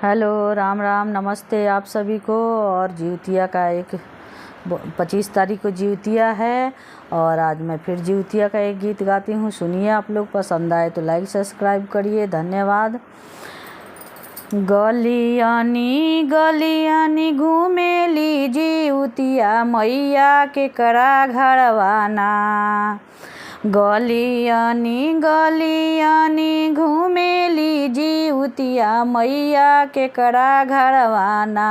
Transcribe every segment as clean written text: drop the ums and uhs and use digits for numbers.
Hello, Ram Ram, नमस्ते आप सभी को। और जिउतिया का एक 25 तारीख को जिउतिया है और आज मैं फिर जिउतिया का एक गीत गाती हूँ। सुनिए, आप लोग पसंद आए तो लाइक सब्सक्राइब करिए। धन्यवाद। गलियानी गलियानी घूमेली जिउतिया मैया के करा घरवाना। गलियानी गलियानी घूमेली जिउतिया मैया के करा घरवाना।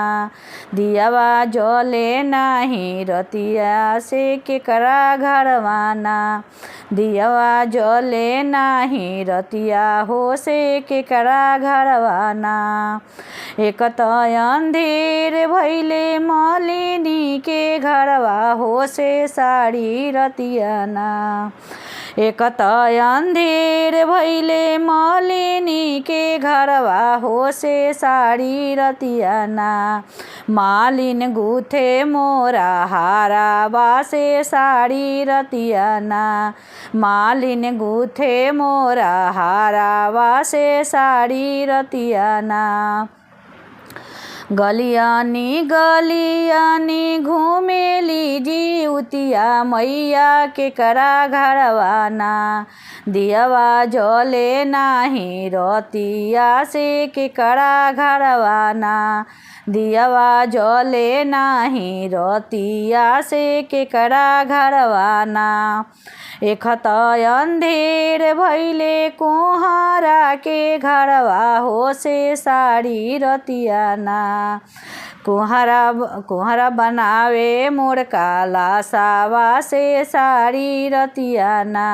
दियावा जले नाही रतिया से के करा घरवाना। दियावा जले नाही रतिया हो से के करा घरवाना। एक त अंधेर भैले मलिनी के घरवा हो से साड़ी रतियाना। एक त अंधेर भैले मलिनी के घरवा हो से साड़ी रतियाना। मालिन गुथे मोरा हारावा से साड़ी रतियाना। मालिन गुथे मोरा हारावा से साड़ी रतियाना। गलियानी गलियानी घूमेली जिउतिया मैया के करा घरवाना। दियावा जले नाही रतिया से के करा घरवाना। दियावा जले नाही रतिया से के करा घरवाना। एक त अंधेर भैले कोहारा के घरवा हो से साड़ी रतियाना। कोहरा बनावे मोर काला सावा से साड़ी रतियाना।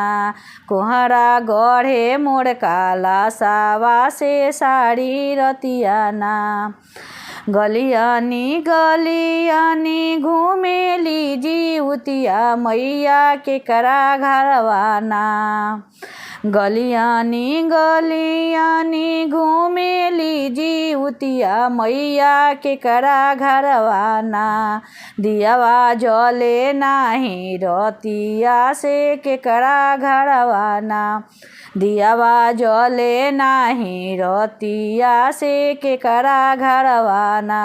कोहरा गढ़े मोर काला सावा से साड़ी रतियाना। गलियानी गलियानी घूमेली जिउतिया मैया के करा घरवाना। गलियानी गलियानी घूमेली जिउतिया मैया के करा घरवाना। दियावा जले नाही रतिया से के करा घरवाना। दियावा जले नाही रतिया से के करा घरवाना।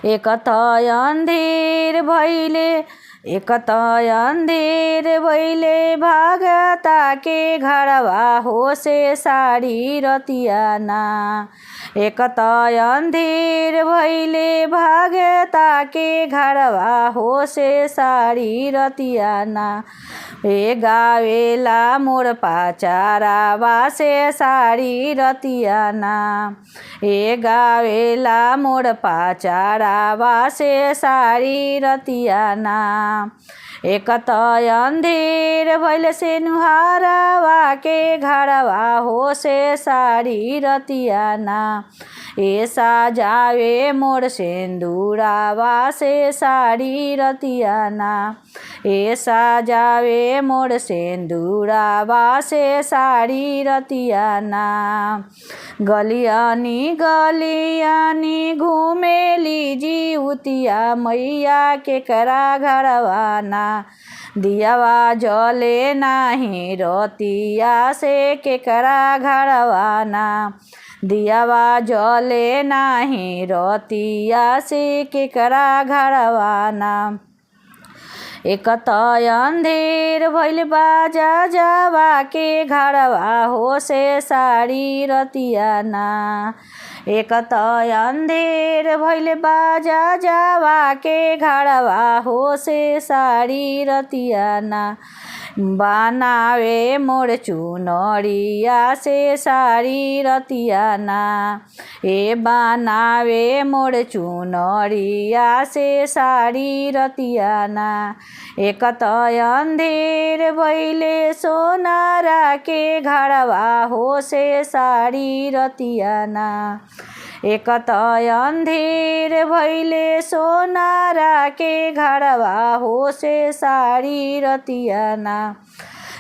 एक त अंधेर भैले एक त अंधेर भैले भागता के घरवा हो से साड़ी रतियाना। एक त अंधेर भैले भागता के घरवा हो से साड़ी रतियाना। ए गावेला मोर पाचारावा से साड़ी रतियाना। ए गावेला मोर पाचारावा से साड़ी रतियाना। एक त अंधेर भैले से नुहारावा के घरवा हो से साड़ी रतियाना। ऐसा जावे मोर सिंदूरावा से साड़ी रतियाना। ऐसा जावे मोर सिंदूरावा से साड़ी रतियाना। गलियानी गलियानी घूमेली जिउतिया मैया के करा घरवाना। दियावा जले नाही रतिया से के करा घरवाना। दियावा जले नाही रतिया से के करा घरवाना। एक त अंधेर भैले बाजा जावा के घरवा हो से साड़ी रतियाना। एक त अंधेर भैले बाजा जावा के घरवा हो से साड़ी रतियाना। बनावे मोर चुनरिया से साड़ी रतियाना। ए बनावे मोर चुनरिया से साड़ी रतियाना। एक त अंधेर भैले सोनारा के घरवा हो से साड़ी रतियाना। एक त अंधेर भैले सोनारा के घरवा हो से साड़ी रतियाना।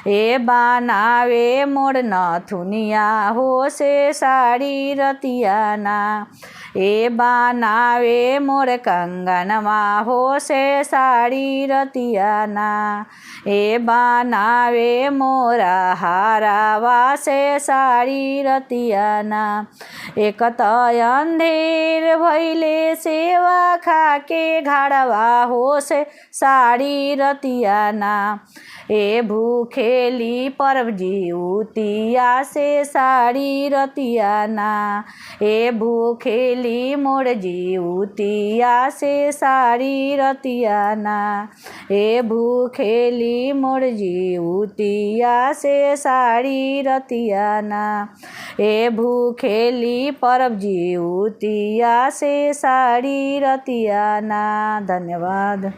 ए बनावे मोर नथुनिया हो से साड़ी रतिया ना। ए बनावे मोर कंगनमा हो से साड़ी रतिया ना। ए बनावे मोरा हारावा से साड़ी रतिया ना। एक त अंधेर भैले सेवा खाके घाड़वा हो से साड़ी रतिया ना। ए भूखेली परब जिउतिया से साड़ी रतिया ना। ए भूखेली मोर जिउतिया से साड़ी रतिया ना। ए भूखेली मोर जिउतिया से साड़ी रतिया ना। ए भूखेली परब जिउतिया से साड़ी रतिया ना। धन्यवाद।